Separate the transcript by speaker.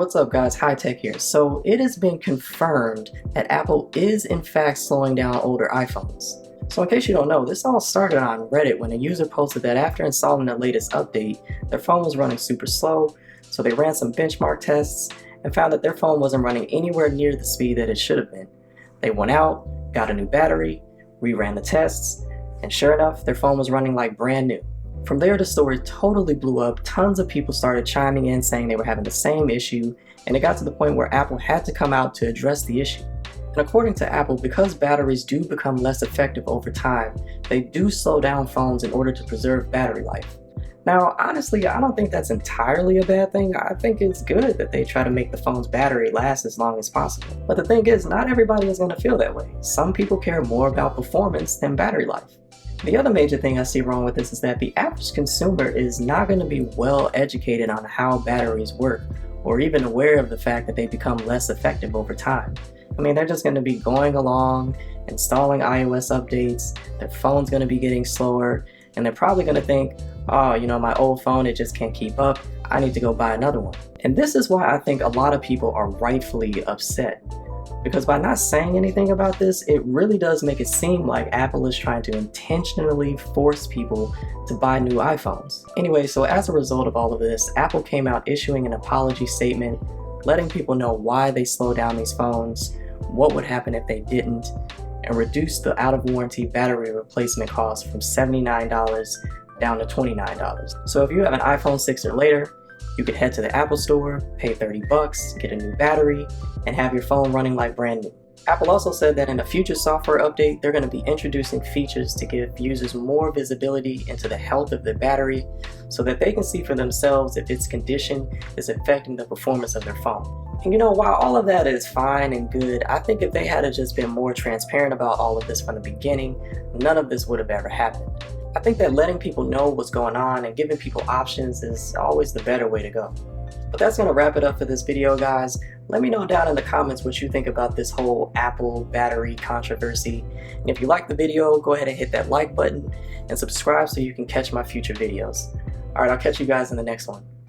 Speaker 1: what's up guys, High Tech here. So it has been confirmed that Apple is in fact slowing down older iPhones. So in case you don't know, this all started on Reddit when a user posted that after installing the latest update, their phone was running super slow, so they ran some benchmark tests and found that their phone wasn't running anywhere near the speed that it should have been. They went out, got a new battery, reran the tests, and sure enough, their phone was running like brand new. From there, the story totally blew up. Tons of people started chiming in saying they were having the same issue, and it got to the point where Apple had to come out to address the issue. And according to Apple, because batteries do become less effective over time, they do slow down phones in order to preserve battery life. Now, honestly, I don't think that's entirely a bad thing. I think it's good that they try to make the phone's battery last as long as possible. But the thing is, not everybody is going to feel that way. Some people care more about performance than battery life. The other major thing I see wrong with this is that the average consumer is not going to be well educated on how batteries work, or even aware of the fact that they become less effective over time. I mean, they're just going to be going along, installing iOS updates, their phone's going to be getting slower, and they're probably going to think, oh, my old phone, it just can't keep up, I need to go buy another one. And this is why I think a lot of people are rightfully upset. Because by not saying anything about this, it really does make it seem like Apple is trying to intentionally force people to buy new iPhones. Anyway, so as a result of all of this, Apple came out issuing an apology statement, letting people know why they slowed down these phones, what would happen if they didn't, and reduced the out-of-warranty battery replacement cost from $79 down to $29. So if you have an iPhone 6 or later, you can head to the Apple Store, pay $30, get a new battery, and have your phone running like brand new. Apple also said that in a future software update, they're going to be introducing features to give users more visibility into the health of their battery so that they can see for themselves if its condition is affecting the performance of their phone. And while all of that is fine and good, I think if they had just been more transparent about all of this from the beginning, none of this would have ever happened. I think that letting people know what's going on and giving people options is always the better way to go. But that's going to wrap it up for this video, guys. Let me know down in the comments what you think about this whole Apple battery controversy. And if you liked the video, go ahead and hit that like button and subscribe so you can catch my future videos. Alright, I'll catch you guys in the next one.